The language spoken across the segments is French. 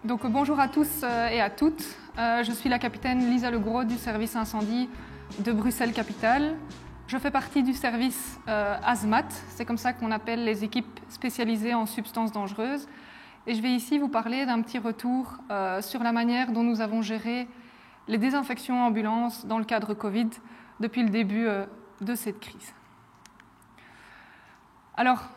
Donc bonjour à tous et à toutes. Je suis la capitaine Lisa Legros du service incendie de Bruxelles-Capitale. Je fais partie du service ASMAT, c'est comme ça qu'on appelle les équipes spécialisées en substances dangereuses. Et je vais ici vous parler d'un petit retour sur la manière dont nous avons géré les désinfections en ambulance dans le cadre Covid depuis le début de cette crise. Alors,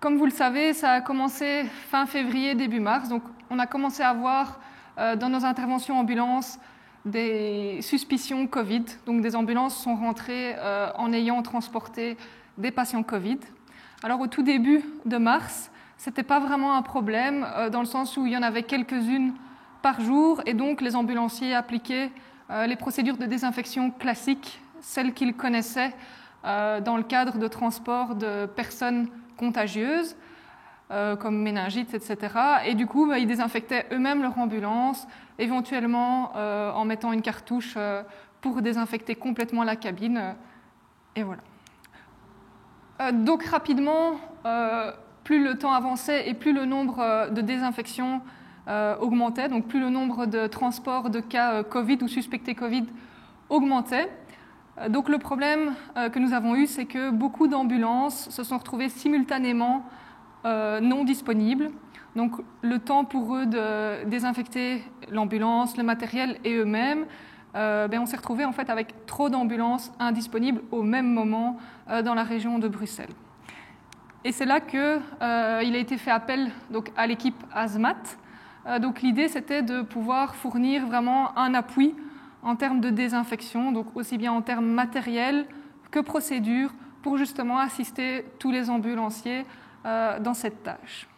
comme vous le savez, ça a commencé fin février, début mars. Donc, on a commencé à avoir dans nos interventions ambulances des suspicions Covid. Donc, des ambulances sont rentrées en ayant transporté des patients Covid. Alors, au tout début de mars, ce n'était pas vraiment un problème dans le sens où il y en avait quelques-unes par jour et donc les ambulanciers appliquaient les procédures de désinfection classiques, celles qu'ils connaissaient dans le cadre de transport de personnes contagieuses, comme méningites, etc. Et du coup, ils désinfectaient eux-mêmes leur ambulance, éventuellement en mettant une cartouche pour désinfecter complètement la cabine. Et voilà. Donc rapidement, plus le temps avançait et plus le nombre de désinfections augmentait, donc plus le nombre de transports de cas Covid ou suspectés Covid augmentait. Donc le problème que nous avons eu, c'est que beaucoup d'ambulances se sont retrouvées simultanément non disponibles. Donc le temps pour eux de désinfecter l'ambulance, le matériel et eux-mêmes, on s'est retrouvé en fait avec trop d'ambulances indisponibles au même moment dans la région de Bruxelles. Et c'est là qu'il a été fait appel donc, à l'équipe ASMAT. Donc l'idée c'était de pouvoir fournir vraiment un appui en termes de désinfection, donc aussi bien en termes matériels que procédures, pour justement assister tous les ambulanciers dans cette tâche.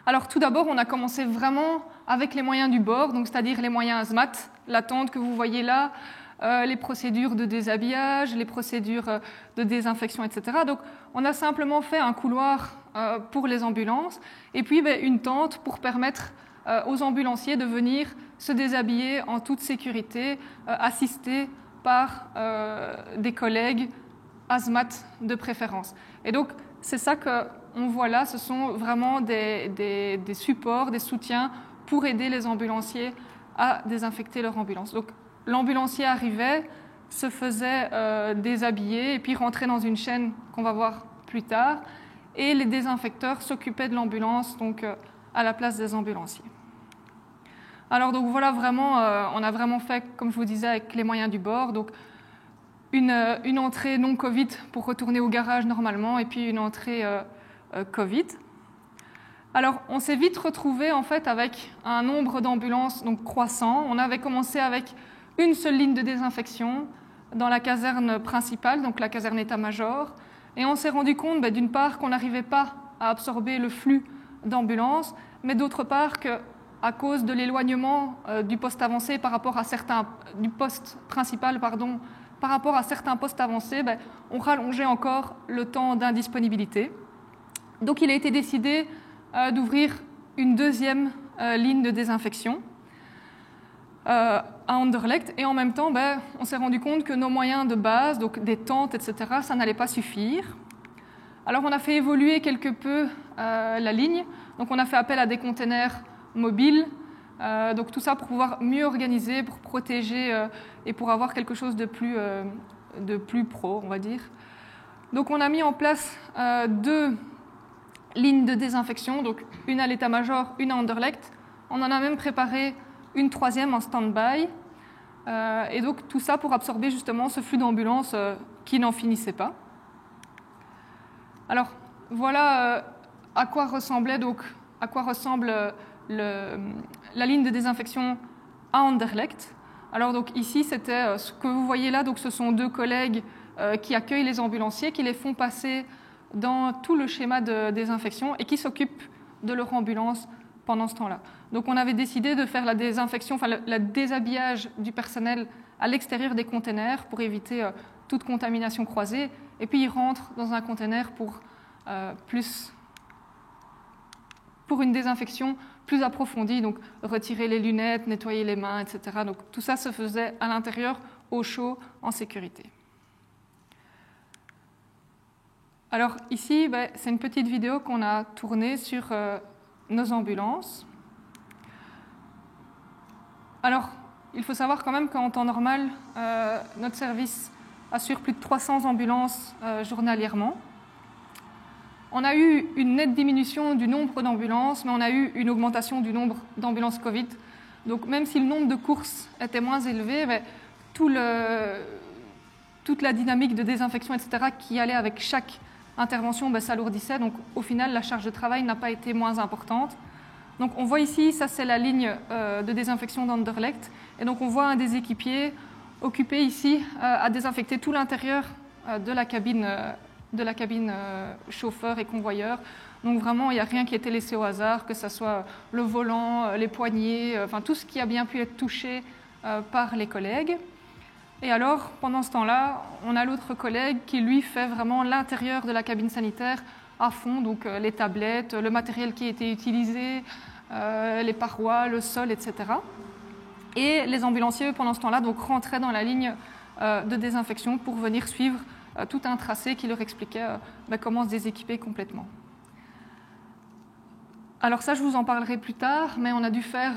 Alors tout d'abord, on a commencé vraiment avec les moyens du bord, donc c'est-à-dire les moyens ASMAT, la tente que vous voyez là, les procédures de déshabillage, les procédures de désinfection, etc. Donc on a simplement fait un couloir pour les ambulances et puis une tente pour permettre aux ambulanciers de venir se déshabiller en toute sécurité, assistés par des collègues ASMAT de préférence. Et donc, c'est ça qu'on voit là, ce sont vraiment des supports, des soutiens pour aider les ambulanciers à désinfecter leur ambulance. Donc, l'ambulancier arrivait, se faisait déshabiller et puis rentrait dans une chaîne qu'on va voir plus tard. Et les désinfecteurs s'occupaient de l'ambulance, donc à la place des ambulanciers. Alors donc voilà, vraiment, on a vraiment fait, comme je vous disais, avec les moyens du bord. Donc une entrée non Covid pour retourner au garage normalement, et puis une entrée Covid. Alors on s'est vite retrouvé en fait avec un nombre d'ambulances donc croissant. On avait commencé avec une seule ligne de désinfection dans la caserne principale, donc la caserne état-major, et on s'est rendu compte d'une part qu'on n'arrivait pas à absorber le flux d'ambulances, mais d'autre part que à cause de l'éloignement du poste avancé par rapport à du poste principal, par rapport à certains postes avancés, on rallongeait encore le temps d'indisponibilité. Donc il a été décidé d'ouvrir une deuxième ligne de désinfection à Anderlecht, et en même temps, on s'est rendu compte que nos moyens de base, donc des tentes, etc., ça n'allait pas suffire. Alors on a fait évoluer quelque peu la ligne, donc on a fait appel à des containers mobiles, donc tout ça pour pouvoir mieux organiser, pour protéger et pour avoir quelque chose de plus pro, on va dire. Donc on a mis en place deux lignes de désinfection, donc une à l'état-major, une à Anderlecht. On en a même préparé une troisième en stand-by, et donc tout ça pour absorber justement ce flux d'ambulances qui n'en finissait pas. Alors voilà à quoi ressemble la ligne de désinfection à Anderlecht. Alors donc ici, c'était ce que vous voyez là, donc ce sont deux collègues qui accueillent les ambulanciers, qui les font passer dans tout le schéma de désinfection et qui s'occupent de leur ambulance pendant ce temps-là. Donc on avait décidé de faire la désinfection, le déshabillage du personnel à l'extérieur des containers pour éviter toute contamination croisée, et puis ils rentrent dans un container pour une désinfection plus approfondie, donc retirer les lunettes, nettoyer les mains, etc. Donc tout ça se faisait à l'intérieur, au chaud, en sécurité. Alors ici, c'est une petite vidéo qu'on a tournée sur nos ambulances. Alors, il faut savoir quand même qu'en temps normal, notre service assure plus de 300 ambulances journalièrement. On a eu une nette diminution du nombre d'ambulances, mais on a eu une augmentation du nombre d'ambulances Covid. Donc même si le nombre de courses était moins élevé, mais toute la dynamique de désinfection, etc., qui allait avec chaque intervention, s'alourdissait. Donc au final, la charge de travail n'a pas été moins importante. Donc on voit ici, ça c'est la ligne de désinfection d'Anderlecht. Et donc on voit un des équipiers occupé ici à désinfecter tout l'intérieur de la cabine chauffeur et convoyeur. Donc vraiment, il n'y a rien qui a été laissé au hasard, que ce soit le volant, les poignées, enfin tout ce qui a bien pu être touché par les collègues. Et alors, pendant ce temps-là, on a l'autre collègue qui, lui, fait vraiment l'intérieur de la cabine sanitaire à fond, donc les tablettes, le matériel qui a été utilisé, les parois, le sol, etc. Et les ambulanciers, pendant ce temps-là, donc, rentraient dans la ligne de désinfection pour venir suivre tout un tracé qui leur expliquait comment se déséquiper complètement. Alors ça, je vous en parlerai plus tard, mais on a dû faire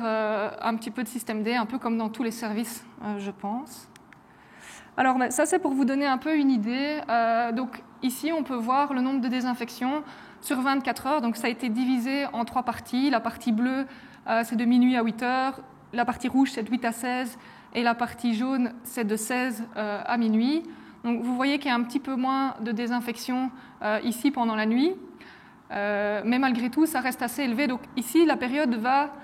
un petit peu de système D, un peu comme dans tous les services, je pense. Alors ça, c'est pour vous donner un peu une idée. Donc ici, on peut voir le nombre de désinfections sur 24 heures. Donc ça a été divisé en 3 parties. La partie bleue, c'est de minuit à 8 heures. La partie rouge, c'est de 8 à 16. Et la partie jaune, c'est de 16 à minuit. Donc vous voyez qu'il y a un petit peu moins de désinfection ici pendant la nuit. Mais malgré tout, ça reste assez élevé. Donc ici, la période va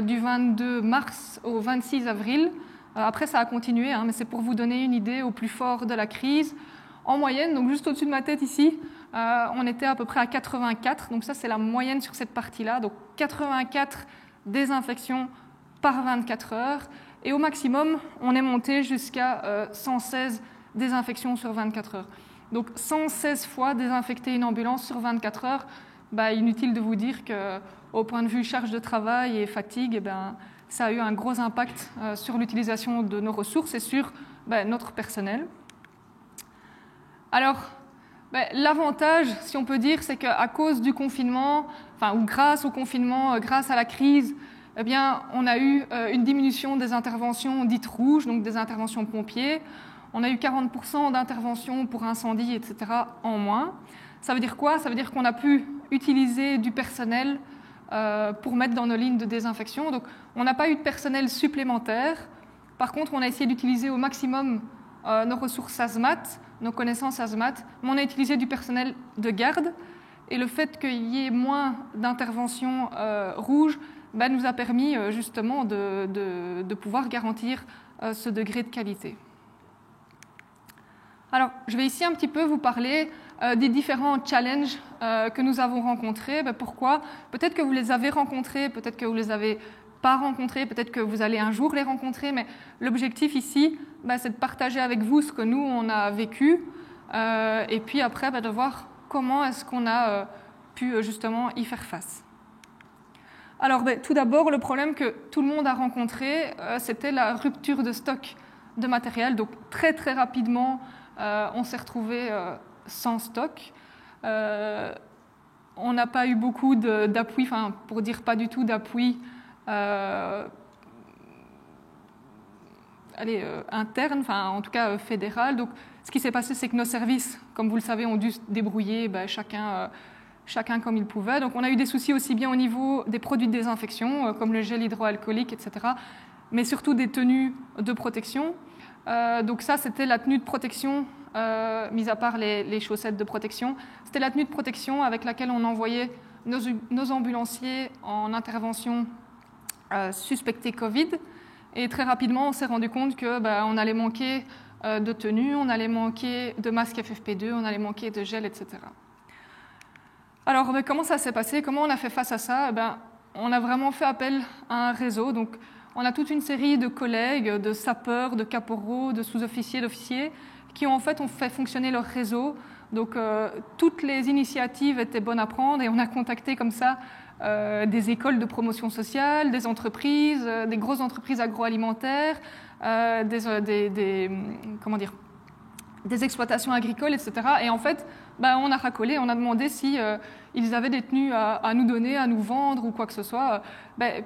du 22 mars au 26 avril. Après, ça a continué, mais c'est pour vous donner une idée au plus fort de la crise. En moyenne, donc juste au-dessus de ma tête ici, on était à peu près à 84. Donc ça, c'est la moyenne sur cette partie-là. Donc 84 désinfections par 24 heures. Et au maximum, on est monté jusqu'à 116 désinfections sur 24 heures. Donc 116 fois désinfecter une ambulance sur 24 heures, inutile de vous dire qu'au point de vue charge de travail et fatigue, ça a eu un gros impact sur l'utilisation de nos ressources et sur notre personnel. Alors, l'avantage, si on peut dire, c'est qu'à cause du confinement, ou grâce au confinement, grâce à la crise, on a eu une diminution des interventions dites rouges, donc des interventions pompiers. On a eu 40% d'interventions pour incendie, etc. en moins. Ça veut dire quoi? Ça veut dire qu'on a pu utiliser du personnel pour mettre dans nos lignes de désinfection. Donc, on n'a pas eu de personnel supplémentaire. Par contre, on a essayé d'utiliser au maximum nos ressources hazmat, nos connaissances hazmat, mais on a utilisé du personnel de garde. Et le fait qu'il y ait moins d'interventions rouges nous a permis justement de pouvoir garantir ce degré de qualité. Alors, je vais ici un petit peu vous parler des différents challenges que nous avons rencontrés. Pourquoi? Peut-être que vous les avez rencontrés, peut-être que vous ne les avez pas rencontrés, peut-être que vous allez un jour les rencontrer, mais l'objectif ici, c'est de partager avec vous ce que nous, on a vécu, et puis après, de voir comment est-ce qu'on a pu justement y faire face. Alors, tout d'abord, le problème que tout le monde a rencontré, c'était la rupture de stock de matériel. Donc, très, très rapidement, on s'est retrouvé sans stock. On n'a pas eu beaucoup d'appui, pour dire pas du tout d'appui interne, en tout cas fédéral. Donc, ce qui s'est passé, c'est que nos services, comme vous le savez, ont dû se débrouiller chacun comme il pouvait. Donc, on a eu des soucis aussi bien au niveau des produits de désinfection, comme le gel hydroalcoolique, etc., mais surtout des tenues de protection. Donc ça, c'était la tenue de protection, mis à part les chaussettes de protection. C'était la tenue de protection avec laquelle on envoyait nos ambulanciers en intervention suspectée Covid. Et très rapidement, on s'est rendu compte qu'on allait manquer de tenue, on allait manquer de masques FFP2, on allait manquer de gel, etc. Alors, comment ça s'est passé? Comment on a fait face à ça? On a vraiment fait appel à un réseau. Donc, on a toute une série de collègues, de sapeurs, de caporaux, de sous-officiers, d'officiers, qui ont fait fonctionner leur réseau. Donc, toutes les initiatives étaient bonnes à prendre et on a contacté comme ça des écoles de promotion sociale, des entreprises, des grosses entreprises agroalimentaires, des exploitations agricoles, etc. Et en fait, on a racolé, on a demandé si ils avaient des tenues à nous donner, à nous vendre ou quoi que ce soit.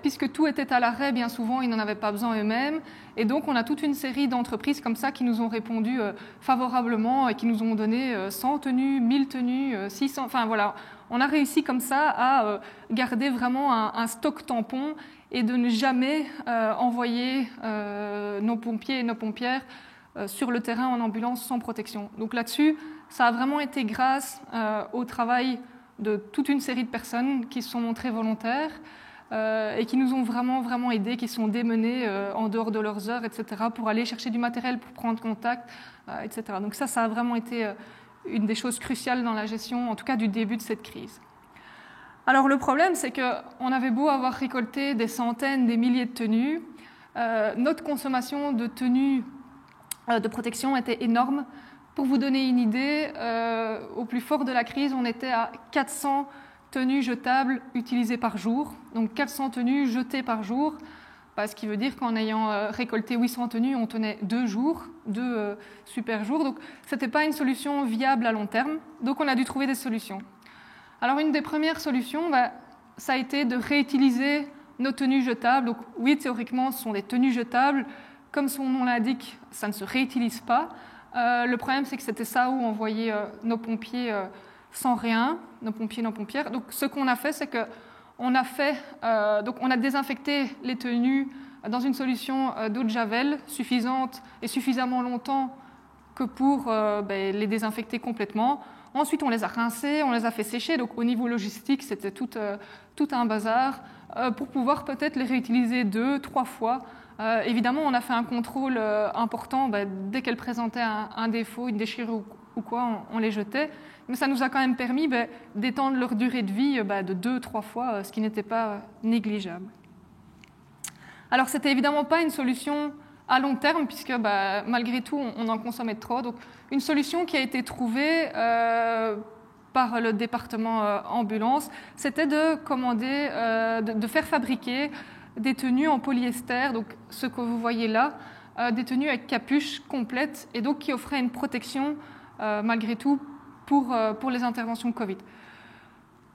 Puisque tout était à l'arrêt, bien souvent, ils n'en avaient pas besoin eux-mêmes. Et donc, on a toute une série d'entreprises comme ça qui nous ont répondu favorablement et qui nous ont donné 100 tenues, 1000 tenues, 600... Enfin, voilà. On a réussi comme ça à garder vraiment un stock tampon et de ne jamais envoyer nos pompiers et nos pompières sur le terrain en ambulance sans protection. Donc là-dessus, ça a vraiment été grâce au travail de toute une série de personnes qui se sont montrées volontaires et qui nous ont vraiment, vraiment aidés, qui sont démenés en dehors de leurs heures, etc., pour aller chercher du matériel, pour prendre contact, etc. Donc ça a vraiment été une des choses cruciales dans la gestion, en tout cas du début de cette crise. Alors le problème, c'est qu'on avait beau avoir récolté des centaines, des milliers de tenues, notre consommation de tenues de protection était énorme. Pour vous donner une idée, au plus fort de la crise, on était à 400 tenues jetables utilisées par jour, donc 400 tenues jetées par jour, ce qui veut dire qu'en ayant récolté 800 tenues, on tenait 2 jours, 2 super jours, donc ce n'était pas une solution viable à long terme, donc on a dû trouver des solutions. Alors une des premières solutions, ça a été de réutiliser nos tenues jetables. Donc oui, théoriquement, ce sont des tenues jetables. Comme son nom l'indique, ça ne se réutilise pas. Le problème, c'est que c'était ça où on voyait nos pompiers sans rien, nos pompiers, nos pompières. Donc ce qu'on a fait, c'est qu'on a désinfecté les tenues dans une solution d'eau de javel suffisante et suffisamment longtemps que pour les désinfecter complètement. Ensuite, on les a rincés, on les a fait sécher. Donc, au niveau logistique, c'était tout un bazar pour pouvoir peut-être les réutiliser 2-3 fois. Évidemment, on a fait un contrôle important. Dès qu'elles présentaient un défaut, une déchirure ou quoi, on les jetait. Mais ça nous a quand même permis d'étendre leur durée de vie de 2-3 fois, ce qui n'était pas négligeable. Alors, ce n'était évidemment pas une solution à long terme, puisque malgré tout, on en consommait trop. Donc, une solution qui a été trouvée par le département ambulance, c'était de commander, de faire fabriquer des tenues en polyester, donc ce que vous voyez là, des tenues avec capuche complète, et donc qui offraient une protection malgré tout pour les interventions Covid.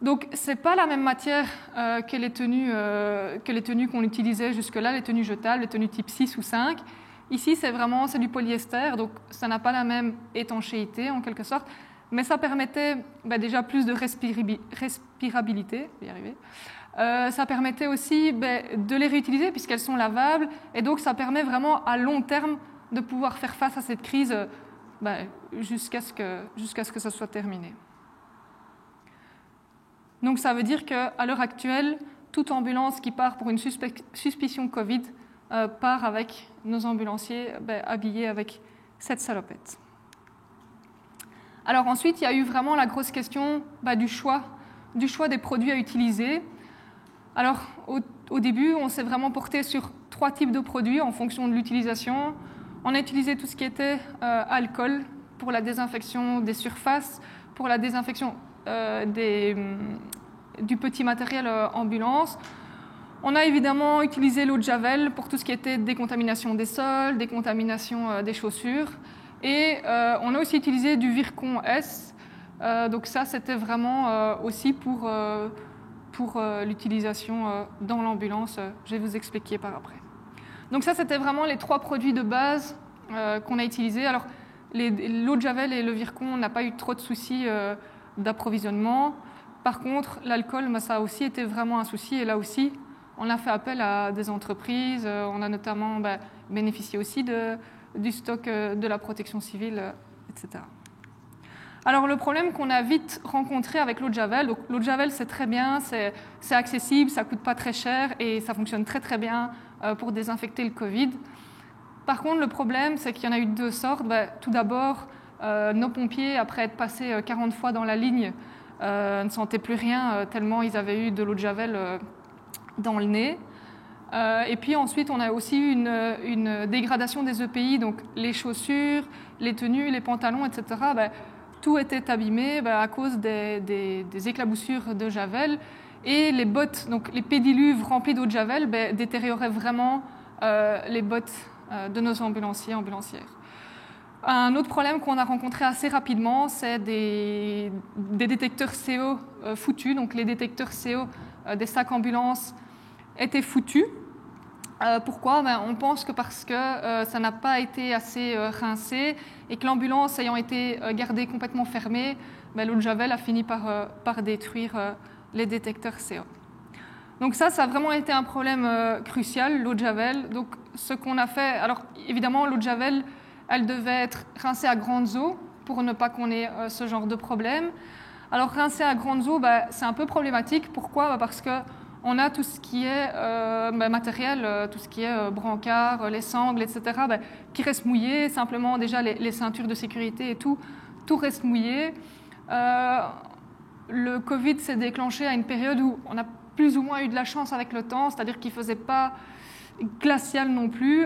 Donc, ce n'est pas la même matière que les tenues qu'on utilisait jusque-là, les tenues jetables, les tenues type 6 ou 5. Ici, c'est du polyester, donc ça n'a pas la même étanchéité en quelque sorte, mais ça permettait déjà plus de respirabilité, je vais y arriver. Ça permettait aussi de les réutiliser puisqu'elles sont lavables, et donc ça permet vraiment à long terme de pouvoir faire face à cette crise jusqu'à ce que ça soit terminé. Donc ça veut dire qu'à l'heure actuelle, toute ambulance qui part pour une suspicion Covid part avec nos ambulanciers habillés avec cette salopette. Alors ensuite, il y a eu vraiment la grosse question du choix des produits à utiliser. Alors au début, on s'est vraiment porté sur 3 types de produits en fonction de l'utilisation. On a utilisé tout ce qui était alcool pour la désinfection des surfaces, pour la désinfection du petit matériel ambulance. On a évidemment utilisé l'eau de javel pour tout ce qui était décontamination des sols, décontamination des chaussures. Et on a aussi utilisé du Virkon S. Donc ça, c'était vraiment aussi pour l'utilisation dans l'ambulance. Je vais vous expliquer par après. Donc ça, c'était vraiment les 3 produits de base qu'on a utilisés. Alors, l'eau de javel et le Virkon, on n'a pas eu trop de soucis d'approvisionnement. Par contre, l'alcool, ça a aussi été vraiment un souci. Et là aussi, on a fait appel à des entreprises. On a notamment bénéficié aussi du stock de la protection civile, etc. Alors, le problème qu'on a vite rencontré avec l'eau de javel, donc l'eau de javel, c'est très bien, c'est accessible, ça ne coûte pas très cher et ça fonctionne très très bien pour désinfecter le Covid. Par contre, le problème, c'est qu'il y en a eu 2 sortes. Tout d'abord, nos pompiers, après être passés 40 fois dans la ligne, ne sentaient plus rien tellement ils avaient eu de l'eau de javel dans le nez. Et puis ensuite, on a aussi eu une dégradation des EPI, donc les chaussures, les tenues, les pantalons, etc. Tout était abîmé à cause des éclaboussures de javel. Et les bottes, donc les pédiluves remplis d'eau de javel, détérioraient vraiment les bottes de nos ambulanciers, ambulancières. Un autre problème qu'on a rencontré assez rapidement, c'est des détecteurs CO foutus. Donc les détecteurs CO des sacs ambulances étaient foutus. Pourquoi ? On pense que parce que ça n'a pas été assez rincé et que l'ambulance ayant été gardée complètement fermée, l'eau de Javel a fini par détruire les détecteurs CO. Donc ça a vraiment été un problème crucial, l'eau de Javel. Donc ce qu'on a fait, alors évidemment l'eau de Javel, elle devait être rincée à grandes eaux pour ne pas qu'on ait ce genre de problème. Alors rincée à grandes eaux, c'est un peu problématique. Pourquoi ? Parce qu'on a tout ce qui est matériel, tout ce qui est brancard, les sangles, etc., qui reste mouillé. Simplement déjà les ceintures de sécurité et tout reste mouillé. Le Covid s'est déclenché à une période où on a plus ou moins eu de la chance avec le temps, c'est-à-dire qu'il ne faisait pas glacial non plus,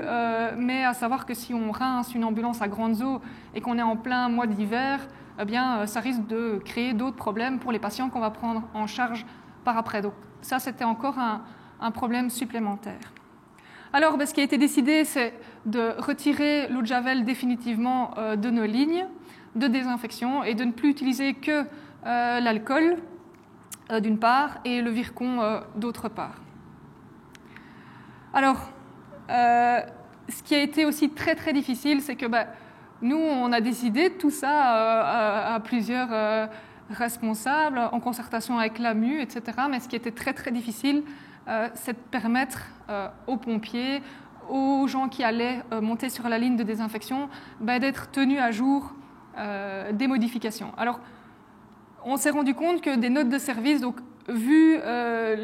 mais à savoir que si on rince une ambulance à grandes eaux et qu'on est en plein mois d'hiver, eh bien, ça risque de créer d'autres problèmes pour les patients qu'on va prendre en charge par après. Donc ça, c'était encore un problème supplémentaire. Alors, ce qui a été décidé, c'est de retirer l'eau de Javel définitivement de nos lignes de désinfection et de ne plus utiliser que l'alcool, d'une part, et le Virkon, d'autre part. Alors, ce qui a été aussi très très difficile, c'est que nous, on a décidé tout ça à plusieurs responsables, en concertation avec l'AMU, etc. Mais ce qui était très très difficile, c'est de permettre aux pompiers, aux gens qui allaient monter sur la ligne de désinfection, d'être tenus à jour des modifications. Alors, on s'est rendu compte que des notes de service, donc vu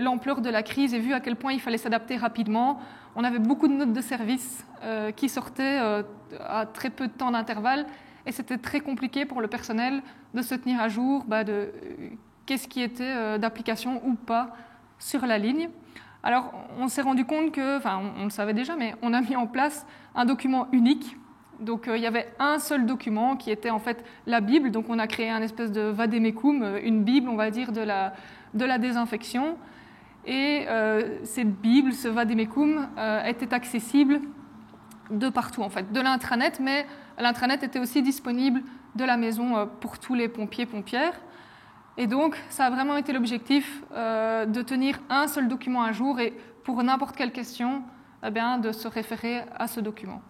l'ampleur de la crise et vu à quel point il fallait s'adapter rapidement, on avait beaucoup de notes de service qui sortaient à très peu de temps d'intervalle et c'était très compliqué pour le personnel de se tenir à jour de qu'est-ce qui était d'application ou pas sur la ligne. Alors on s'est rendu compte que, on le savait déjà, mais on a mis en place un document unique. Donc il y avait un seul document qui était en fait la Bible, donc on a créé un espèce de vademecum, une Bible on va dire de la désinfection. Et cette Bible, ce vademecum, était accessible de partout en fait, de l'intranet, mais l'intranet était aussi disponible de la maison pour tous les pompiers-pompières. Et donc ça a vraiment été l'objectif de tenir un seul document à jour et pour n'importe quelle question, de se référer à ce document.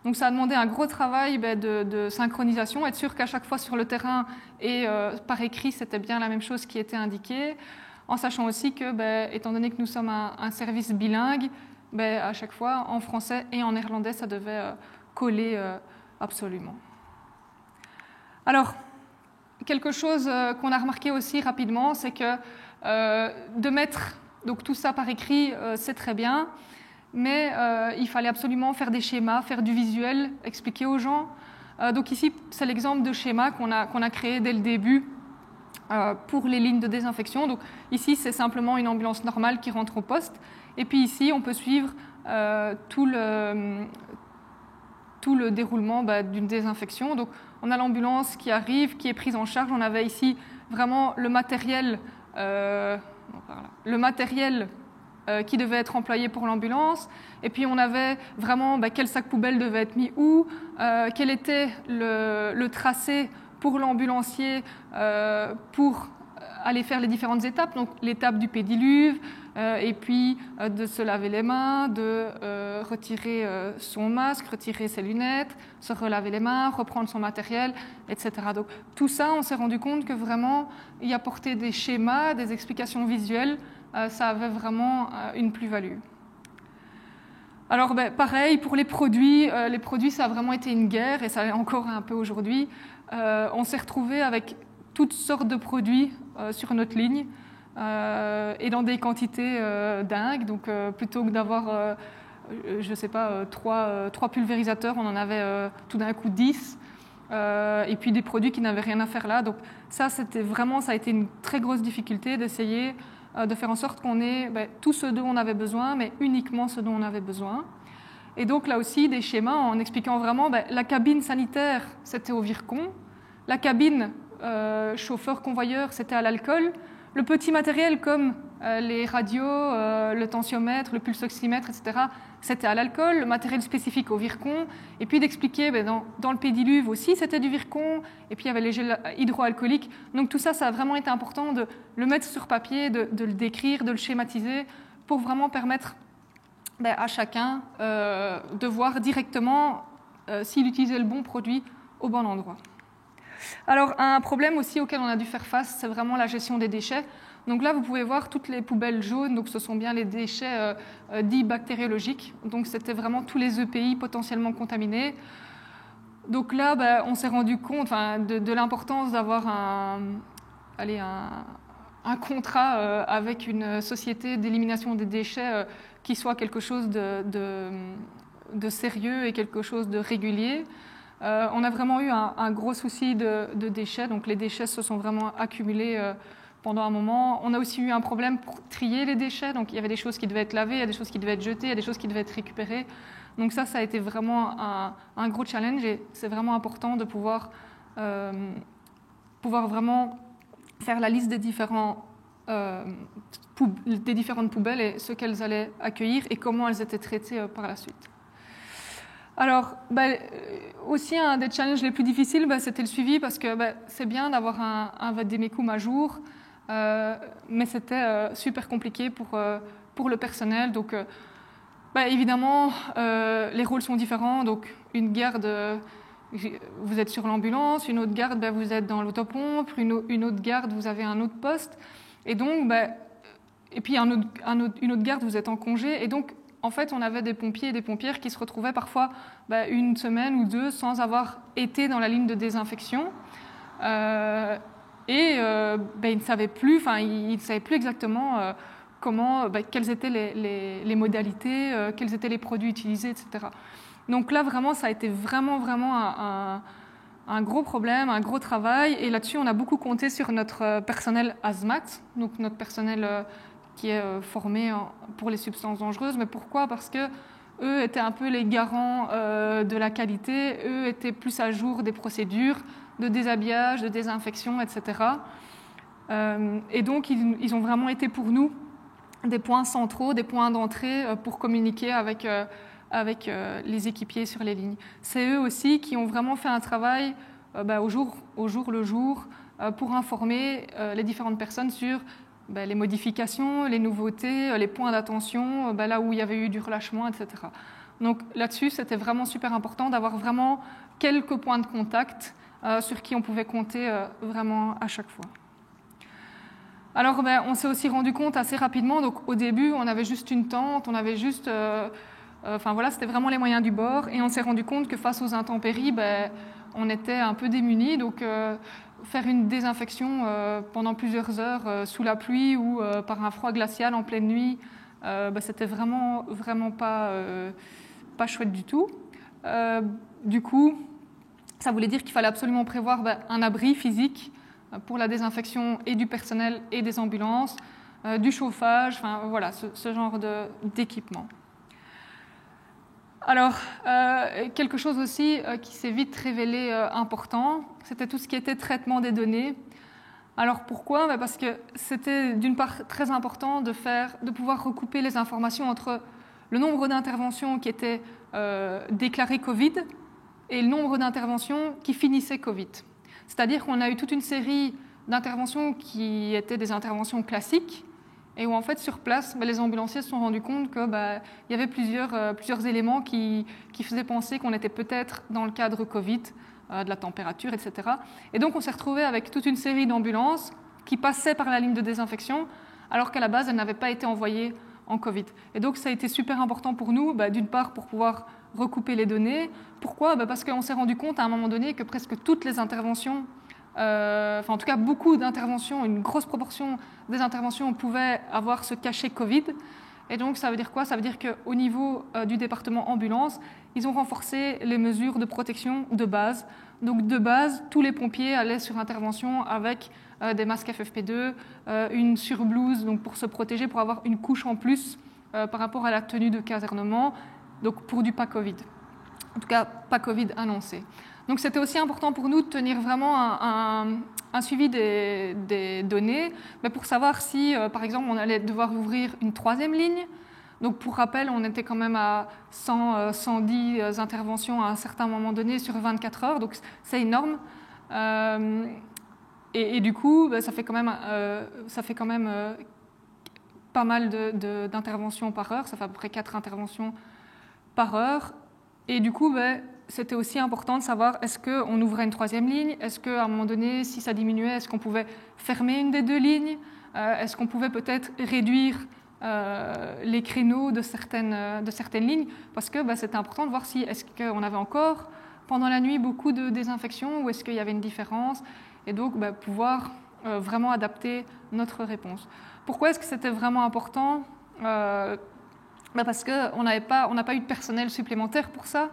Donc ça a demandé un gros travail de synchronisation, être sûr qu'à chaque fois sur le terrain et par écrit, c'était bien la même chose qui était indiquée, en sachant aussi que, étant donné que nous sommes un service bilingue, à chaque fois, en français et en néerlandais, ça devait coller absolument. Alors, quelque chose qu'on a remarqué aussi rapidement, c'est que de mettre donc, tout ça par écrit, c'est très bien, mais il fallait absolument faire des schémas, faire du visuel, expliquer aux gens. Donc ici, c'est l'exemple de schéma qu'on a créé dès le début pour les lignes de désinfection. Donc ici, c'est simplement une ambulance normale qui rentre au poste. Et puis ici, on peut suivre tout le déroulement d'une désinfection. Donc on a l'ambulance qui arrive, qui est prise en charge. On avait ici vraiment le matériel qui devait être employé pour l'ambulance. Et puis on avait vraiment quel sac poubelle devait être mis où, quel était le tracé pour l'ambulancier pour aller faire les différentes étapes. Donc l'étape du pédiluve, et puis de se laver les mains, de retirer son masque, retirer ses lunettes, se relaver les mains, reprendre son matériel, etc. Donc tout ça, on s'est rendu compte que vraiment y apporter des schémas, des explications visuelles, ça avait vraiment une plus-value. Alors pareil, pour les produits, ça a vraiment été une guerre et ça l'est encore un peu aujourd'hui. On s'est retrouvé avec toutes sortes de produits sur notre ligne et dans des quantités dingues. Donc plutôt que d'avoir, trois pulvérisateurs, on en avait tout d'un coup 10. Et puis des produits qui n'avaient rien à faire là. Donc ça a été une très grosse difficulté d'essayer de faire en sorte qu'on ait tout ce dont on avait besoin, mais uniquement ce dont on avait besoin. Et donc là aussi, des schémas en expliquant vraiment, la cabine sanitaire, c'était au Virkon, la cabine chauffeur-convoyeur, c'était à l'alcool, le petit matériel comme les radios, le tensiomètre, le pulsoxymètre, etc., c'était à l'alcool, le matériel spécifique au Virkon, et puis d'expliquer, dans le pédiluve aussi, c'était du Virkon, et puis il y avait les gels hydroalcooliques. Donc tout ça, ça a vraiment été important de le mettre sur papier, de le décrire, de le schématiser, pour vraiment permettre à chacun de voir directement s'il utilisait le bon produit au bon endroit. Alors, un problème aussi auquel on a dû faire face, c'est vraiment la gestion des déchets. Donc là, vous pouvez voir toutes les poubelles jaunes, donc ce sont bien les déchets dits bactériologiques. Donc c'était vraiment tous les EPI potentiellement contaminés. Donc là, on s'est rendu compte de l'importance d'avoir un contrat avec une société d'élimination des déchets qui soit quelque chose de sérieux et quelque chose de régulier. On a vraiment eu un gros souci de déchets, donc les déchets se sont vraiment accumulés pendant un moment. On a aussi eu un problème pour trier les déchets, donc il y avait des choses qui devaient être lavées, il y a des choses qui devaient être jetées, il y a des choses qui devaient être récupérées. Donc ça a été vraiment un gros challenge et c'est vraiment important de pouvoir vraiment faire la liste des différentes poubelles et ce qu'elles allaient accueillir et comment elles étaient traitées par la suite. Alors, aussi un des challenges les plus difficiles, c'était le suivi parce que c'est bien d'avoir un vade-mecum à jour, mais c'était super compliqué pour le personnel. Donc, évidemment, les rôles sont différents. Donc, une garde, vous êtes sur l'ambulance, une autre garde, vous êtes dans l'autopompe, une autre garde, vous avez un autre poste. Et donc, et puis une autre garde, vous êtes en congé. Et donc, en fait, on avait des pompiers et des pompières qui se retrouvaient parfois une semaine ou deux sans avoir été dans la ligne de désinfection. Ils ne savaient plus, exactement quelles étaient les modalités, quels étaient les produits utilisés, etc. Donc là, vraiment, ça a été vraiment un gros problème, un gros travail. Et là-dessus, on a beaucoup compté sur notre personnel ASMAT, donc notre personnel qui est formé pour les substances dangereuses. Mais pourquoi ? Parce que eux étaient un peu les garants de la qualité, eux étaient plus à jour des procédures de déshabillage, de désinfection, etc. Et donc, ils ont vraiment été pour nous des points centraux, des points d'entrée pour communiquer avec les équipiers sur les lignes. C'est eux aussi qui ont vraiment fait un travail au jour le jour pour informer les différentes personnes sur les modifications, les nouveautés, les points d'attention, là où il y avait eu du relâchement, etc. Donc là-dessus, c'était vraiment super important d'avoir vraiment quelques points de contact sur qui on pouvait compter vraiment à chaque fois. Alors, on s'est aussi rendu compte assez rapidement, donc au début, on avait juste une tente, on avait juste... c'était vraiment les moyens du bord, et on s'est rendu compte que face aux intempéries, on était un peu démunis, donc faire une désinfection pendant plusieurs heures sous la pluie ou par un froid glacial en pleine nuit, c'était vraiment pas chouette du tout. Du coup, ça voulait dire qu'il fallait absolument prévoir un abri physique pour la désinfection et du personnel et des ambulances, du chauffage, ce genre d'équipement. Alors, quelque chose aussi qui s'est vite révélé important, c'était tout ce qui était traitement des données. Alors pourquoi ? Parce que c'était d'une part très important de pouvoir recouper les informations entre le nombre d'interventions qui étaient déclarées Covid et le nombre d'interventions qui finissaient Covid. C'est-à-dire qu'on a eu toute une série d'interventions qui étaient des interventions classiques, et où en fait sur place, les ambulanciers se sont rendus compte qu'il y avait plusieurs éléments qui faisaient penser qu'on était peut-être dans le cadre Covid, de la température, etc. Et donc on s'est retrouvé avec toute une série d'ambulances qui passaient par la ligne de désinfection, alors qu'à la base elles n'avaient pas été envoyées en Covid. Et donc ça a été super important pour nous, d'une part pour pouvoir recouper les données. Pourquoi ? Parce qu'on s'est rendu compte à un moment donné que presque toutes les interventions, en tout cas beaucoup d'interventions, une grosse proportion des interventions pouvaient avoir ce cachet Covid. Et donc ça veut dire quoi ? Ça veut dire qu'au niveau du département ambulance, ils ont renforcé les mesures de protection de base. Donc de base, tous les pompiers allaient sur intervention avec des masques FFP2, une surblouse donc pour se protéger, pour avoir une couche en plus par rapport à la tenue de casernement, donc pour du pas Covid. en tout cas pas Covid annoncé. Donc c'était aussi important pour nous de tenir vraiment un suivi des données, mais pour savoir si, par exemple, on allait devoir ouvrir une 3e ligne. Donc pour rappel, on était quand même à 110 interventions à un certain moment donné sur 24 heures, donc c'est énorme. Et du coup, ça fait quand même pas mal d'interventions par heure, ça fait à peu près 4 interventions par heure. Et du coup, c'était aussi important de savoir est-ce qu'on ouvrait une 3e ligne, est-ce qu'à un moment donné, si ça diminuait, est-ce qu'on pouvait fermer une des 2 lignes, est-ce qu'on pouvait peut-être réduire les créneaux de certaines lignes, parce que c'était important de voir si est-ce qu'on avait encore pendant la nuit beaucoup de désinfection ou est-ce qu'il y avait une différence, et donc pouvoir vraiment adapter notre réponse. Pourquoi est-ce que c'était vraiment important? Parce qu'on n'a pas eu de personnel supplémentaire pour ça,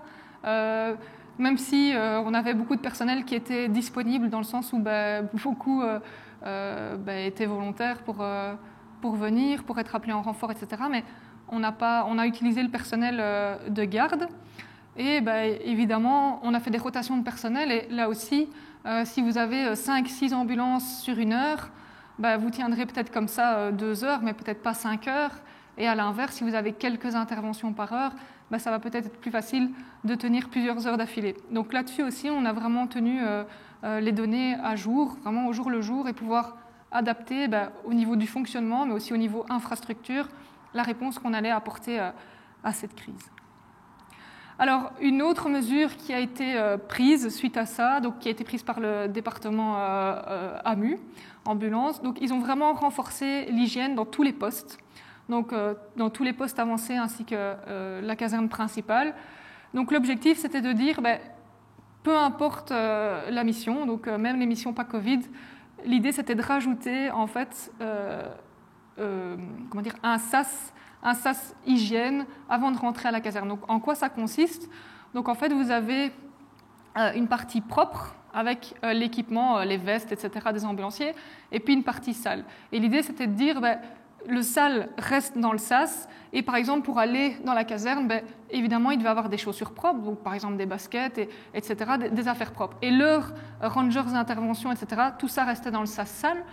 même si on avait beaucoup de personnel qui était disponible dans le sens où beaucoup étaient volontaires pour venir, pour être appelés en renfort, etc. Mais on a utilisé le personnel de garde et évidemment on a fait des rotations de personnel et là aussi, si vous avez 5-6 ambulances sur une heure, vous tiendrez peut-être comme ça 2 heures, mais peut-être pas 5 heures. Et à l'inverse, si vous avez quelques interventions par heure, ça va peut-être être plus facile de tenir plusieurs heures d'affilée. Donc là-dessus aussi, on a vraiment tenu les données à jour, vraiment au jour le jour, et pouvoir adapter au niveau du fonctionnement, mais aussi au niveau infrastructure, la réponse qu'on allait apporter à cette crise. Alors, une autre mesure qui a été prise suite à ça, donc qui a été prise par le département AMU, ambulance, donc ils ont vraiment renforcé l'hygiène dans tous les postes. Donc, dans tous les postes avancés ainsi que la caserne principale. Donc l'objectif, c'était de dire, peu importe la mission, donc même les missions pas Covid, l'idée c'était de rajouter en fait un sas hygiène avant de rentrer à la caserne. Donc en quoi ça consiste? Donc en fait vous avez une partie propre avec l'équipement, les vestes, etc. des ambulanciers, et puis une partie sale. Et l'idée c'était de dire le sale reste dans le sas, et par exemple pour aller dans la caserne, évidemment il devait avoir des chaussures propres, donc par exemple des baskets, etc., des affaires propres. Et leurs rangers d'intervention, etc., tout ça restait dans le sas sale.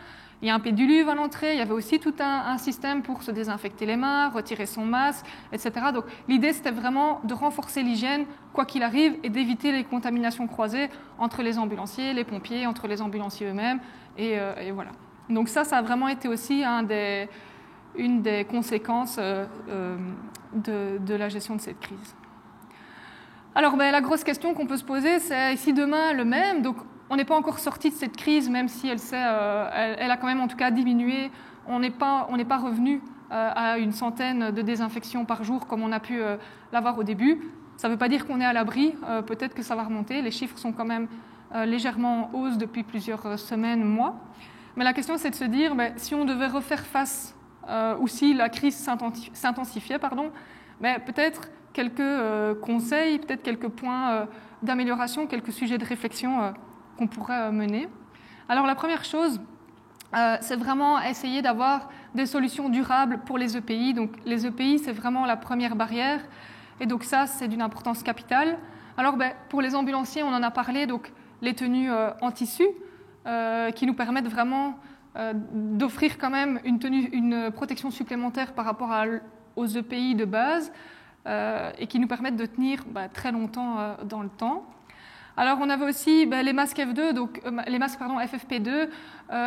Il y a un pédiluve à l'entrée, il y avait aussi tout un système pour se désinfecter les mains, retirer son masque, etc. Donc l'idée c'était vraiment de renforcer l'hygiène, quoi qu'il arrive, et d'éviter les contaminations croisées entre les ambulanciers, les pompiers, entre les ambulanciers eux-mêmes, et voilà. Donc ça a vraiment été aussi une des conséquences de la gestion de cette crise. Alors la grosse question qu'on peut se poser, c'est si demain le même, donc on n'est pas encore sorti de cette crise, même si elle a quand même en tout cas diminué, on n'est pas revenu à une centaine de désinfections par jour comme on a pu l'avoir au début. Ça ne veut pas dire qu'on est à l'abri, peut-être que ça va remonter, les chiffres sont quand même légèrement en hausse depuis plusieurs semaines, mois. Mais la question c'est de se dire, si on devait refaire face ou si la crise s'intensifiait, peut-être quelques conseils, peut-être quelques points d'amélioration, quelques sujets de réflexion qu'on pourrait mener. Alors la première chose, c'est vraiment essayer d'avoir des solutions durables pour les EPI. Donc les EPI, c'est vraiment la première barrière, et donc ça, c'est d'une importance capitale. Alors pour les ambulanciers, on en a parlé, donc les tenues en tissu, qui nous permettent vraiment d'offrir quand même une protection supplémentaire par rapport aux EPI de base et qui nous permettent de tenir très longtemps dans le temps. Alors on avait aussi les masques F2, donc les masques FFP2.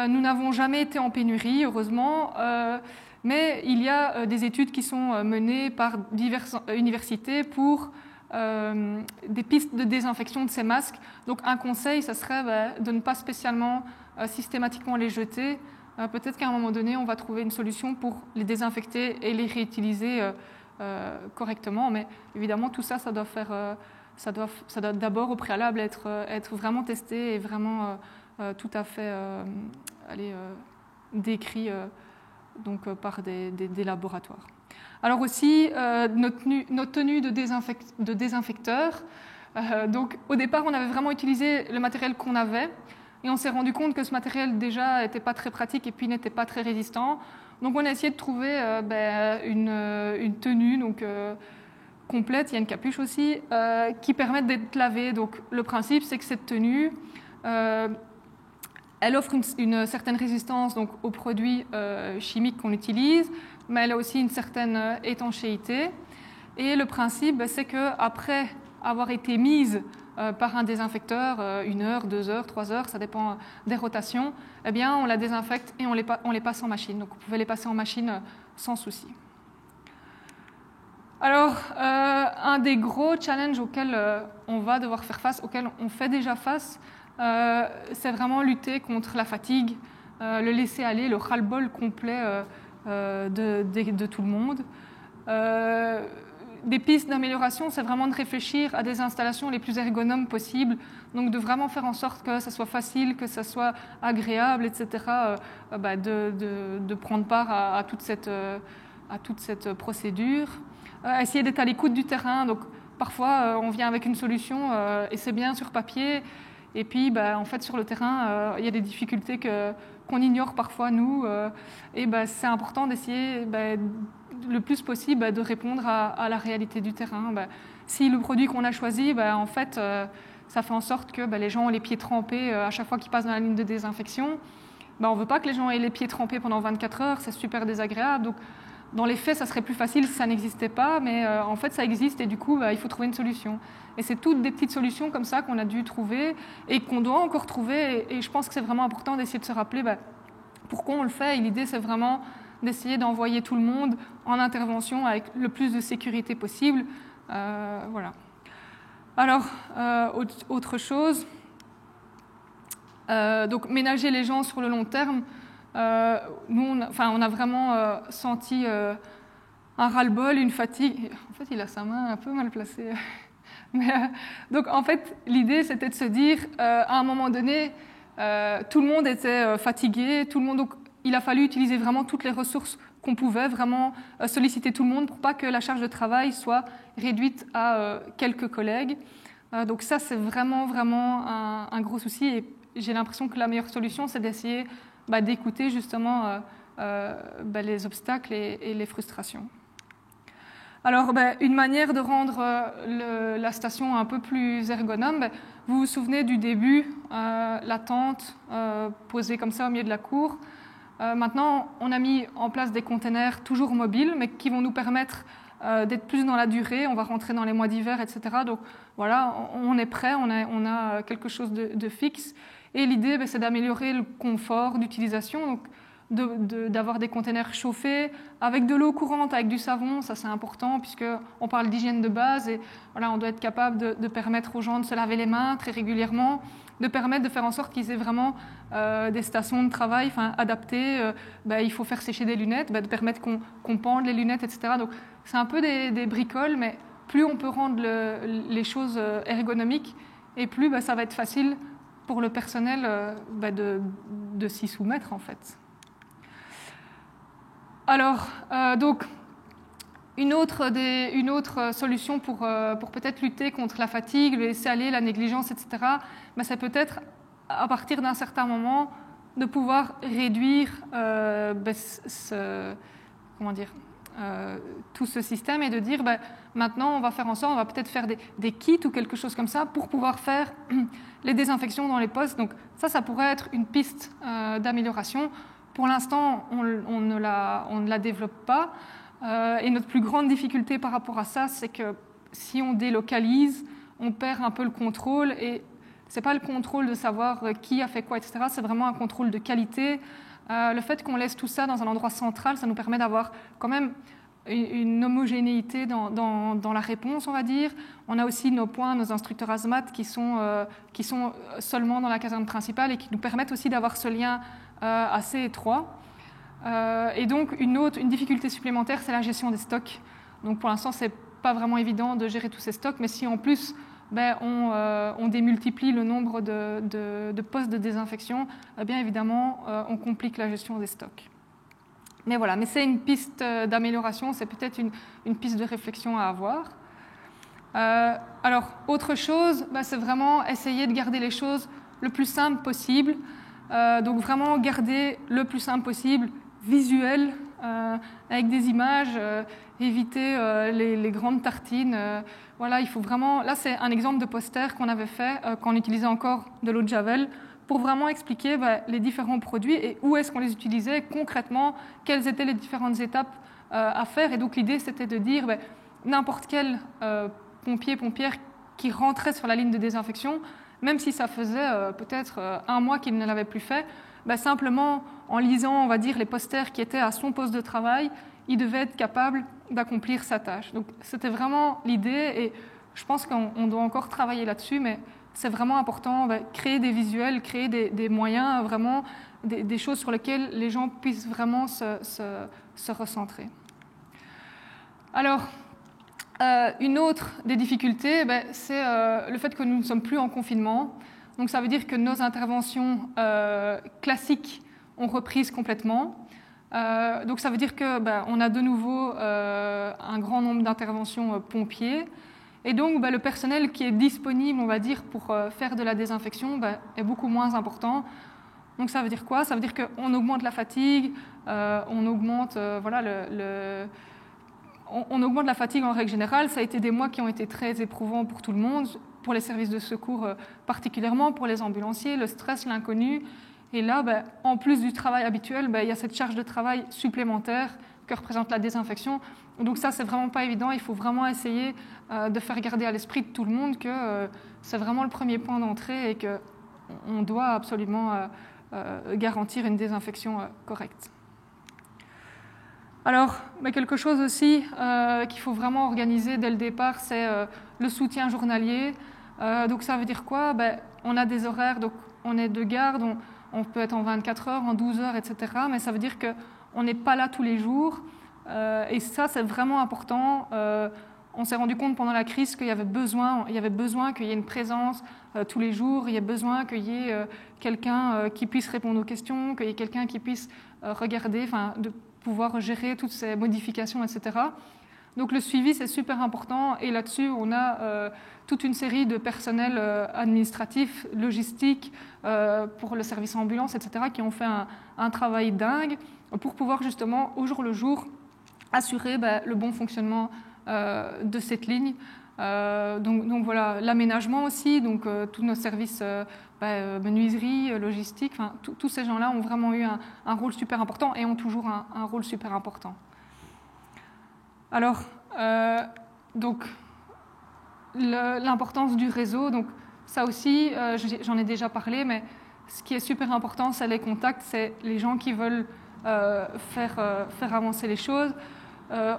Nous n'avons jamais été en pénurie, heureusement, mais il y a des études qui sont menées par diverses universités pour des pistes de désinfection de ces masques. Donc un conseil, ça serait de ne pas spécialement systématiquement les jeter. Peut-être qu'à un moment donné, on va trouver une solution pour les désinfecter et les réutiliser correctement. Mais évidemment, tout ça, ça doit d'abord au préalable être vraiment testé et vraiment tout à fait décrit par des laboratoires. Alors aussi, notre tenue de désinfecteur. Donc au départ, on avait vraiment utilisé le matériel qu'on avait, et on s'est rendu compte que ce matériel déjà n'était pas très pratique et puis n'était pas très résistant. Donc on a essayé de trouver une tenue complète, il y a une capuche aussi, qui permettent d'être lavées. Donc le principe, c'est que cette tenue, elle offre une certaine résistance donc, aux produits chimiques qu'on utilise, mais elle a aussi une certaine étanchéité. Et le principe, c'est qu'après avoir été mise par un désinfecteur, 1 heure, 2 heures, 3 heures, ça dépend des rotations, eh bien, on la désinfecte et on les passe en machine. Donc vous pouvez les passer en machine sans souci. Alors, un des gros challenges auxquels on va devoir faire face, auxquels on fait déjà face, c'est vraiment lutter contre la fatigue, le laisser aller, le ras-le-bol complet de tout le monde. Des pistes d'amélioration, c'est vraiment de réfléchir à des installations les plus ergonomes possibles, donc de vraiment faire en sorte que ça soit facile, que ça soit agréable, etc., de prendre part à toute cette procédure. Essayer d'être à l'écoute du terrain, donc parfois on vient avec une solution et c'est bien sur papier, et puis en fait sur le terrain il y a des difficultés qu'on ignore parfois nous, et c'est important d'essayer le plus possible de répondre à la réalité du terrain. Si le produit qu'on a choisi, en fait ça fait en sorte que les gens ont les pieds trempés à chaque fois qu'ils passent dans la ligne de désinfection, on ne veut pas que les gens aient les pieds trempés pendant 24 heures, c'est super désagréable. Donc dans les faits, ça serait plus facile si ça n'existait pas, mais en fait, ça existe et du coup, il faut trouver une solution. Et c'est toutes des petites solutions comme ça qu'on a dû trouver et qu'on doit encore trouver. Et je pense que c'est vraiment important d'essayer de se rappeler pourquoi on le fait. Et l'idée, c'est vraiment d'essayer d'envoyer tout le monde en intervention avec le plus de sécurité possible. Voilà. Alors, autre chose, donc ménager les gens sur le long terme. Nous, on a vraiment senti un ras-le-bol, une fatigue. En fait, il a sa main un peu mal placée. Donc, en fait, l'idée, c'était de se dire, à un moment donné, tout le monde était fatigué, donc, il a fallu utiliser vraiment toutes les ressources qu'on pouvait, vraiment solliciter tout le monde pour pas que la charge de travail soit réduite à quelques collègues. Donc ça, c'est vraiment, vraiment un gros souci. Et j'ai l'impression que la meilleure solution, c'est d'essayer d'écouter justement les obstacles et les frustrations. Alors, une manière de rendre la station un peu plus ergonome, vous vous souvenez du début, la tente posée comme ça au milieu de la cour. Maintenant, on a mis en place des containers toujours mobiles, mais qui vont nous permettre d'être plus dans la durée. On va rentrer dans les mois d'hiver, etc. Donc voilà, on est prêt, on a quelque chose de fixe. Et l'idée, c'est d'améliorer le confort d'utilisation, donc d'avoir des containers chauffés avec de l'eau courante, avec du savon. Ça, c'est important puisqu'on parle d'hygiène de base. Et voilà, on doit être capable de permettre aux gens de se laver les mains très régulièrement, de permettre de faire en sorte qu'ils aient vraiment des stations de travail adaptées. Il faut faire sécher des lunettes, de permettre qu'on pende les lunettes, etc. Donc, c'est un peu des bricoles, mais plus on peut rendre les choses ergonomiques, et plus ça va être facile pour le personnel de s'y soumettre, en fait. Alors, donc, une autre solution pour peut-être lutter contre la fatigue, le laisser aller, la négligence, etc., c'est peut-être, à partir d'un certain moment, de pouvoir réduire tout ce système et de dire maintenant on va faire en sorte, on va peut-être faire des kits ou quelque chose comme ça pour pouvoir faire les désinfections dans les postes. Donc ça pourrait être une piste d'amélioration. Pour l'instant, on ne la développe pas. Et notre plus grande difficulté par rapport à ça, c'est que si on délocalise, on perd un peu le contrôle. Et ce n'est pas le contrôle de savoir qui a fait quoi, etc. C'est vraiment un contrôle de qualité. Le fait qu'on laisse tout ça dans un endroit central, ça nous permet d'avoir quand même une homogénéité dans la réponse, on va dire. On a aussi nos points, nos instructeurs ASMAT qui sont seulement dans la caserne principale et qui nous permettent aussi d'avoir ce lien assez étroit. Et donc, une difficulté supplémentaire, c'est la gestion des stocks. Donc, pour l'instant, ce n'est pas vraiment évident de gérer tous ces stocks, mais si en plus, on démultiplie le nombre de postes de désinfection, bien évidemment, on complique la gestion des stocks. Mais voilà, mais c'est une piste d'amélioration, c'est peut-être une piste de réflexion à avoir. Alors, autre chose, c'est vraiment essayer de garder les choses le plus simple possible. Donc, vraiment garder le plus simple possible, visuel, avec des images, éviter les grandes tartines. Voilà, il faut vraiment... Là, c'est un exemple de poster qu'on avait fait quand on utilisait encore de l'eau de Javel pour vraiment expliquer les différents produits et où est-ce qu'on les utilisait concrètement, quelles étaient les différentes étapes à faire. Et donc, l'idée, c'était de dire n'importe quel pompière qui rentrait sur la ligne de désinfection, même si ça faisait peut-être un mois qu'il ne l'avait plus fait, simplement en lisant, on va dire, les posters qui étaient à son poste de travail, il devait être capable d'accomplir sa tâche. Donc c'était vraiment l'idée et je pense qu'on doit encore travailler là-dessus, mais c'est vraiment important, créer des visuels, créer des moyens, vraiment des choses sur lesquelles les gens puissent vraiment se recentrer. Alors, une autre des difficultés, c'est le fait que nous ne sommes plus en confinement. Donc ça veut dire que nos interventions classiques ont repris complètement. Donc ça veut dire qu'on a de nouveau un grand nombre d'interventions pompiers. Et donc le personnel qui est disponible, on va dire, pour faire de la désinfection est beaucoup moins important. Donc ça veut dire quoi? Ça veut dire qu'on augmente la fatigue, on augmente on augmente la fatigue en règle générale. Ça a été des mois qui ont été très éprouvants pour tout le monde, pour les services de secours particulièrement, pour les ambulanciers, le stress, l'inconnu. Et là, en plus du travail habituel, il y a cette charge de travail supplémentaire que représente la désinfection. Donc ça, c'est vraiment pas évident. Il faut vraiment essayer de faire garder à l'esprit de tout le monde que c'est vraiment le premier point d'entrée et qu'on doit absolument garantir une désinfection correcte. Alors, quelque chose aussi qu'il faut vraiment organiser dès le départ, c'est le soutien journalier. Donc ça veut dire quoi? On a des horaires, donc on est de garde, on peut être en 24 heures, en 12 heures, etc. Mais ça veut dire qu'on n'est pas là tous les jours. Et ça, c'est vraiment important. On s'est rendu compte pendant la crise qu'il y avait besoin qu'il y ait une présence tous les jours, il y a besoin qu'il y ait quelqu'un qui puisse répondre aux questions, qu'il y ait quelqu'un qui puisse regarder, de pouvoir gérer toutes ces modifications, etc. Donc le suivi, c'est super important. Et là-dessus, on a toute une série de personnels administratifs, logistiques, pour le service ambulance, etc., qui ont fait un travail dingue pour pouvoir justement, au jour le jour, assurer le bon fonctionnement de cette ligne. Donc voilà, l'aménagement aussi, donc tous nos services menuiserie, logistique, tous ces gens-là ont vraiment eu un rôle super important et ont toujours un rôle super important. Alors, donc, l'importance du réseau, donc ça aussi, j'en ai déjà parlé, mais ce qui est super important, c'est les contacts, c'est les gens qui veulent faire avancer les choses.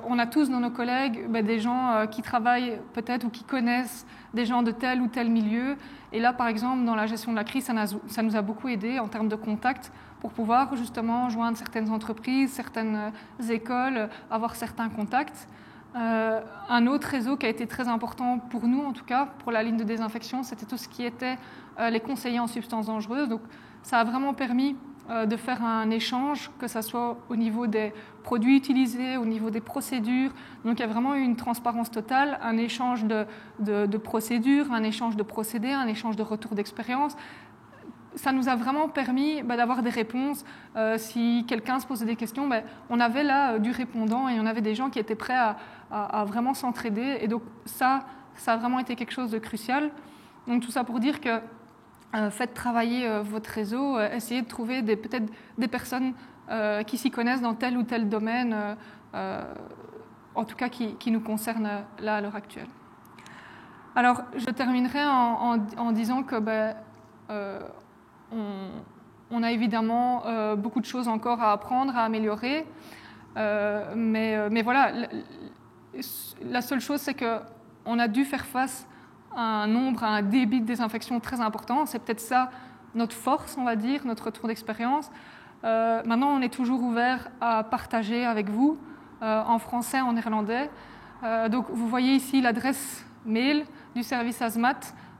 On a tous dans nos collègues des gens qui travaillent peut-être ou qui connaissent des gens de tel ou tel milieu. Et là, par exemple, dans la gestion de la crise, ça nous a beaucoup aidé en termes de contacts pour pouvoir justement joindre certaines entreprises, certaines écoles, avoir certains contacts. Un autre réseau qui a été très important pour nous, en tout cas, pour la ligne de désinfection, c'était tout ce qui était les conseillers en substances dangereuses. Donc, ça a vraiment permis de faire un échange, que ce soit au niveau des produits utilisés, au niveau des procédures. Donc il y a vraiment eu une transparence totale, un échange de procédures, un échange de procédés, un échange de retours d'expérience. Ça nous a vraiment permis d'avoir des réponses. Si quelqu'un se posait des questions, on avait là du répondant et on avait des gens qui étaient prêts à vraiment s'entraider. Et donc ça a vraiment été quelque chose de crucial. Donc tout ça pour dire que faites travailler votre réseau, essayez de trouver peut-être des personnes qui s'y connaissent dans tel ou tel domaine, en tout cas qui nous concerne là à l'heure actuelle. Alors, je terminerai en disant que on a évidemment beaucoup de choses encore à apprendre, à améliorer, mais voilà, la seule chose, c'est qu'on a dû faire face à un débit de désinfection très important. C'est peut-être ça notre force, on va dire, notre retour d'expérience. Maintenant, on est toujours ouvert à partager avec vous, en français, en néerlandais. Donc, vous voyez ici l'adresse mail du service ASMAT.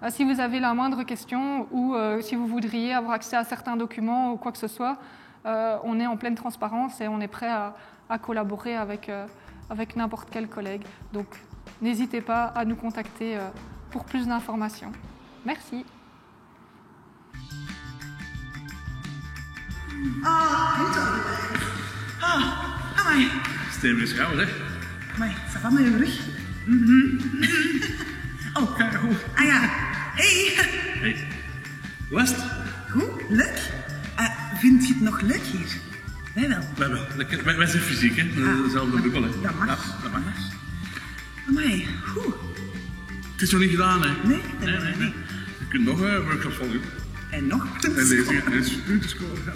Si vous avez la moindre question ou si vous voudriez avoir accès à certains documents ou quoi que ce soit, on est en pleine transparence et on est prêt à collaborer avec n'importe quel collègue. Donc, n'hésitez pas à nous contacter pour plus d'informations. Merci. Hello. Amai. Stevige schouder, hè? Amai, ça va met uw rug? Oh, Kijk, goed. ah ja. Hey. Hey. Hoe was het? Goed, leuk. Vind je het nog leuk hier? Wij wel. Wij zijn fysiek, hè? Dezelfde bubbel, hè? Dat mag. Ja, dat mag. Amai, goed. Het is nog niet gedaan, hè? Nee. Je kunt nog een workshop volgen. En nog En lezingen en punten scoren. Ja.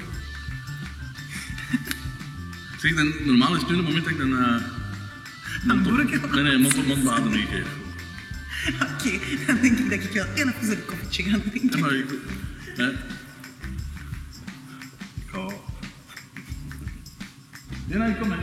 Zeg, normaal is het nu het moment dat ik een mondbademing geef. Oké, dan denk ik dat ik wel heel even een koffietje ga drinken. Ja, maar ik... Ja. Oh. Ja, nee, kom maar.